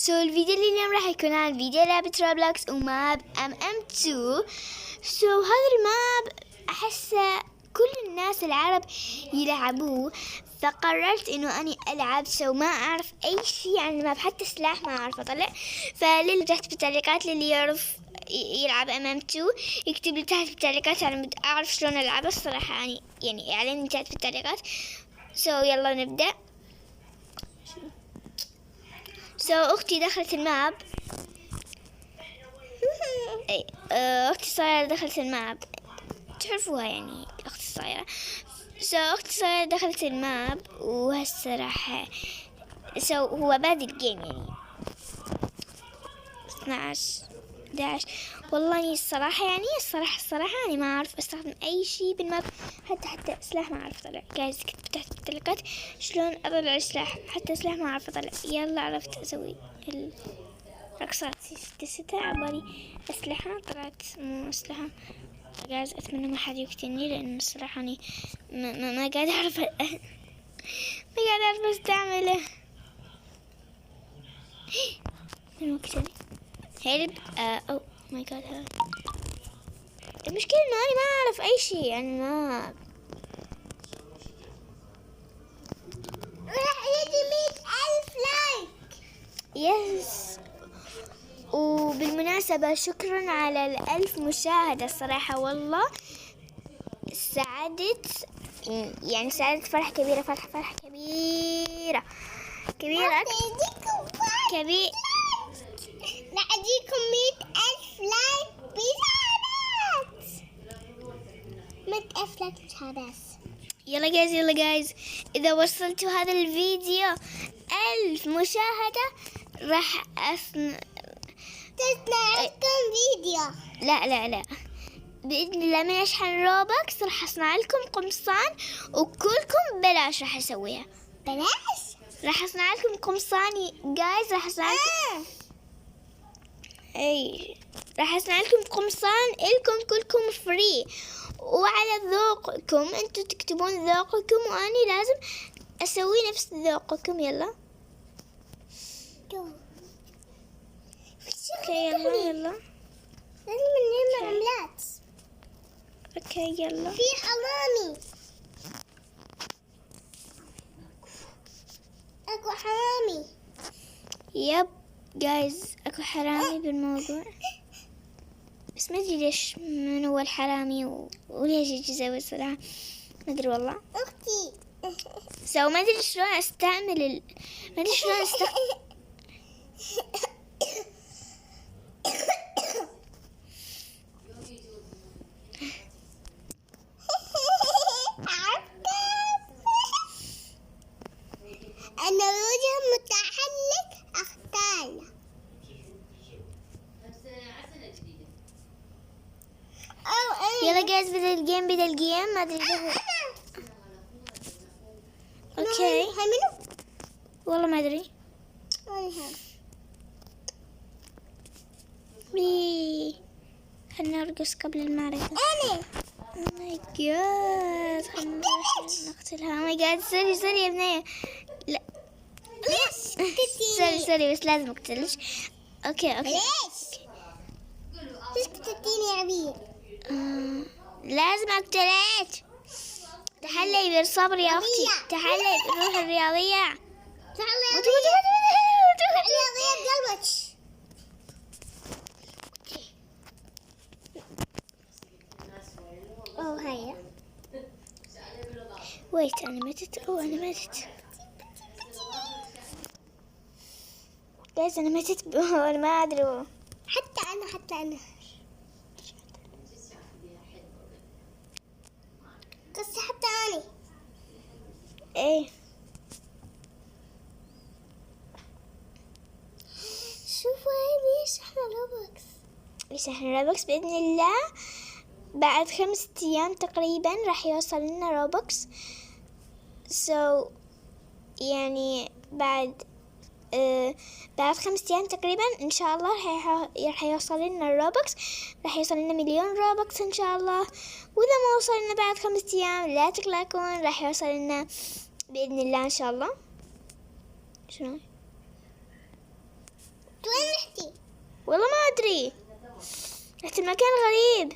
الفيديو اللي اليوم راح يكون عن فيديو لعبة روبلوكس وماب MM2. هذا الماب أحسه كل الناس العرب يلعبوه، فقررت إنه أني ألعب. ما أعرف أي شيء عن الماب، حتى سلاح ما أعرف أطلع. فللي تحت بالتعليقات للي يعرف يلعب MM2 يكتب لي تحت بالتعليقات، أنا أعرف شلون ألعبه الصراحة. يعني أعلن تحت بالتعليقات. يلا نبدأ. أختي دخلت الماب. أختي الصغيرة دخلت الماب، تعرفوها يعني أختي الصغيرة. أختي الصغيرة دخلت الماب، وهسه راح هو بادي الجيم يعني 12 11. والله الصراحة أنا ما أعرف أستخدم أي شيء بالماب، حتى سلاح ما أعرف أطلع. جايز كتبت تحت بالتعليقات شلون أطلع السلاح، حتى سلاح ما أعرف أطلع. يلا عرفت أسوي الرقصات. ستة عبالي أسلحة طلعت مو أسلحة. جايز أتمنى ما حد يقتلني، لأن الصراحة أني ما قاعد أعرف ما قاعد أعرف أستعمله. من مقتلي هيلب. أو ماي جاد. هذا المشكلة إنه أنا ما أعرف أي شيء يعني. ما راح يجي 100,000 لايك. يس. وبالمناسبة شكرا على 1000 مشاهدة الصراحة. والله سعدت فرحة كبيرة، فرحة كبيرة كبيرة كبير. راح أجيكم 100,000 لايك بمشاهدات. 100,000 لايك مشاهدات. يلا جايز إذا وصلتوا هذا الفيديو 1000 مشاهدة راح تصنع لكم فيديو. لا بإذن الله ما يشحن روبكس راح أصنع لكم قمصان، وكلكم بلاش راح أسويها. بلاش؟ راح أصنع لكم قمصان جايز. راح أصنع لكم راح أصنع لكم قمصان إلكم كلكم فري، وعلى ذوقكم. أنتوا تكتبون ذوقكم وأني لازم أسوي نفس ذوقكم. يلا يلا لازم نعمل عملات. اوكي يلا. في حرامي، اكو حرامي. يب جايز اكو حرامي بالموضوع، بس ما ادري ليش من هو الحرامي وليش يجي يسوي الصراحة ما ادري والله. اختي ما ادري شلون استعمل ما ادري شلون استخدم. أنا وجه متحرك أختار. يلا جايز بدأ الجيم ما ادري اوكي والله ما ادري. خلنا نرقص قبل المعركة. أنا ماي جاد خلنا نقتلها. ماي جاد سوري يا بنية. لا ليش سوري بس لازم اقتلش. اوكي ليش قتلتيني يا عبير؟ لازم اقتلك. تحلي بالصبر يا اختي، تحلي بالروح الرياضية. الرياضية بقلبك. هيا ويت انا ماتت. جايز انا ماتت. انا ما ادري. حتى أنا بس حتى أنا ايه. شوفوا هاي بيشحن روبكس بإذن الله. بعد 5 أيام تقريبا راح يوصل لنا روبكس. يعني بعد 5 أيام تقريبا إن شاء الله راح يوصل لنا الروبكس. راح يوصل لنا 1,000,000 روبكس إن شاء الله. وإذا ما وصل لنا بعد 5 أيام لا تقلقون، راح يوصل لنا بإذن الله إن شاء الله. شنو وين رحتي؟ والله ما أدري، رحت المكان غريب.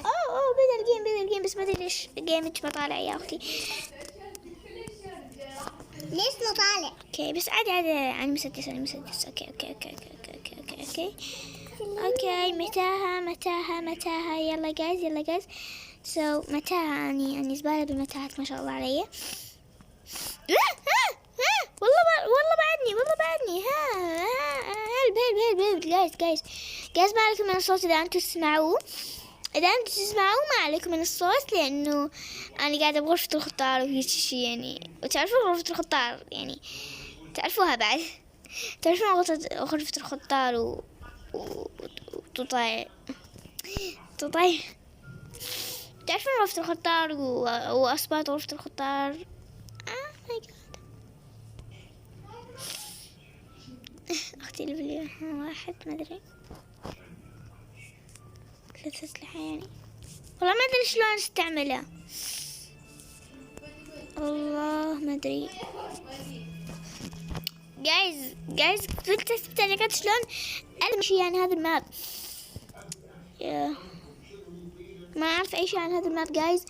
أوه بدأ الجيم بس ما أدري ليش جيمك بطالع يا أختي. ليش نطالع؟ اوكي بس عادي أنا مسدس. اوكي متاهة يلا جايز سو متاهة اني زبالة بالمتاهات ما شاء الله علي. والله بعدني هلب جايز ما عليكم من الصوت اذا انتم تسمعوه. ما عليكم من الصوت لانه انا قاعدة بغرفة الخطار وهيك شي يعني، وتعرفوا غرفة الخطار يعني تعرفوها بعد، تعرفون غرفة الخطار وتطاي تعرفون غرفة الخطار وأصبات غرفة الخطار. ماي جاد أختي اللي واحد ما أدري 3 أسلحة يعني، والله ما أدري شلون استعملها، الله ما أدري. جايز قلت التعليقات شلون أمشي عن هذا الماب. ما أعرف أي شيء عن هذا الماب جايز.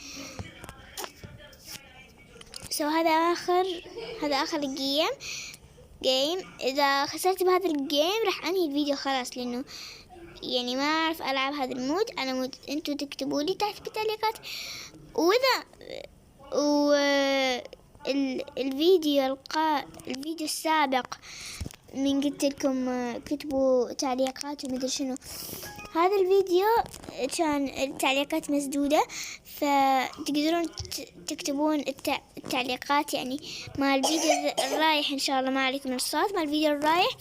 هذا آخر جيم. إذا خسرت بهذا الجيم راح أنهي الفيديو خلاص، لأنه يعني ما أعرف ألعب هذا المود. أنا مود أنتوا تكتبوا لي تحت بالتعليقات، وإذا الفيديو السابق من قلت لكم كتبوا تعليقات ومدري شنو، هذا الفيديو كان التعليقات مسدودة، فتقدرون تكتبون التعليقات يعني مع الفيديو الرايح إن شاء الله. ما عليكم من الصوت مع الفيديو الرايح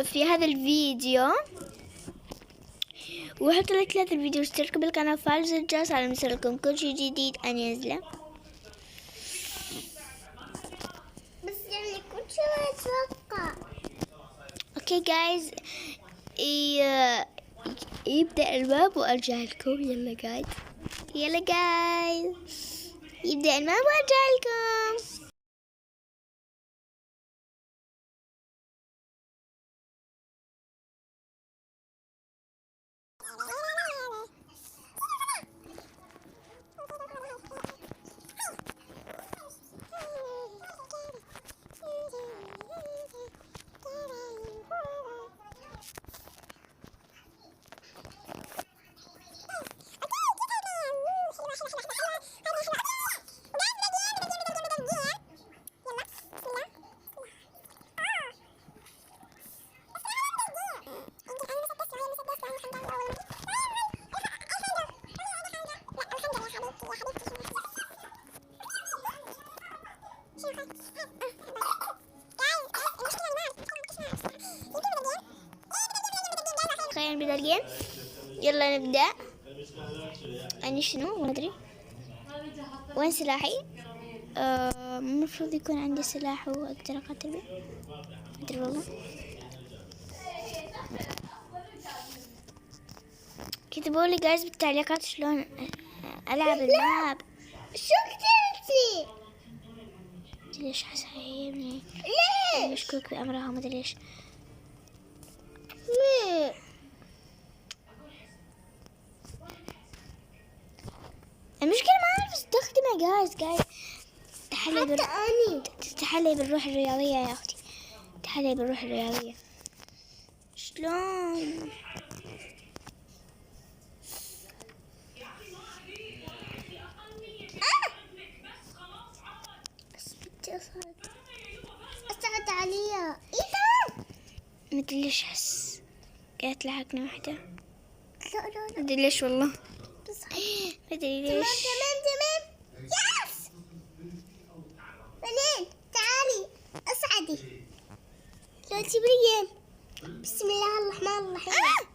في هذا الفيديو، وحطوا لك هذا الفيديو، اشتركوا بالقناة وفعلوا زر الجرس على يوصلكم كل شيء جديد أن ينزله. بس يعني كل شيء أتوقع. اوكي جايز يبدأ الماب وارجع لكم. يلا جايز يبدأ الماب وارجع لكم. خلينا نبدأ الجيم. يلا نبدأ. أنا شنو ما أدري وين سلاحي. المفروض يكون عندي سلاح وأقدر أقاتل به. ما أدري والله. كتبوا لي جايز بالتعليقات شلون ألعب الماب. شو كتبتي؟ ليش حسايبني؟ ليش؟ مشكوك بأمرها ما أدري ليش. ليه؟ المشكلة ما أعرف استخدمه جايز. تحلي بالروح الرياضية يا أختي، تحلي بالروح الرياضية. شلون؟ بس بدي أصعد عليها. إيه مدري ليش أحس قاعد تلحقني واحدة. لا مدري ليش والله. مدري ليش. تمام. يس. بنين تعالي أصعدي. لو تبريين. بسم الله الرحمن الرحيم.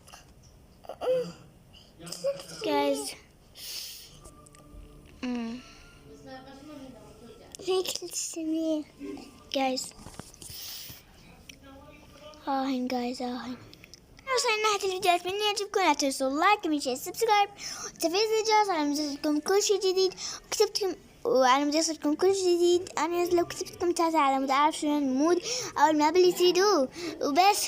جايز هيك تسميه جايز جايز وصلنا نهاية الفيديو. أتمنى يعجبكم. لا تنسوا اللايك ومن شيء سبسكرايب وتفعيل الجرس على يوصلكم كل شيء جديد. وعلى مود يصلكم كل جديد. أنا نازلة وكتبت كومنتات على مود أعرف شنو المود أو الماب اللي تريدوه وبس.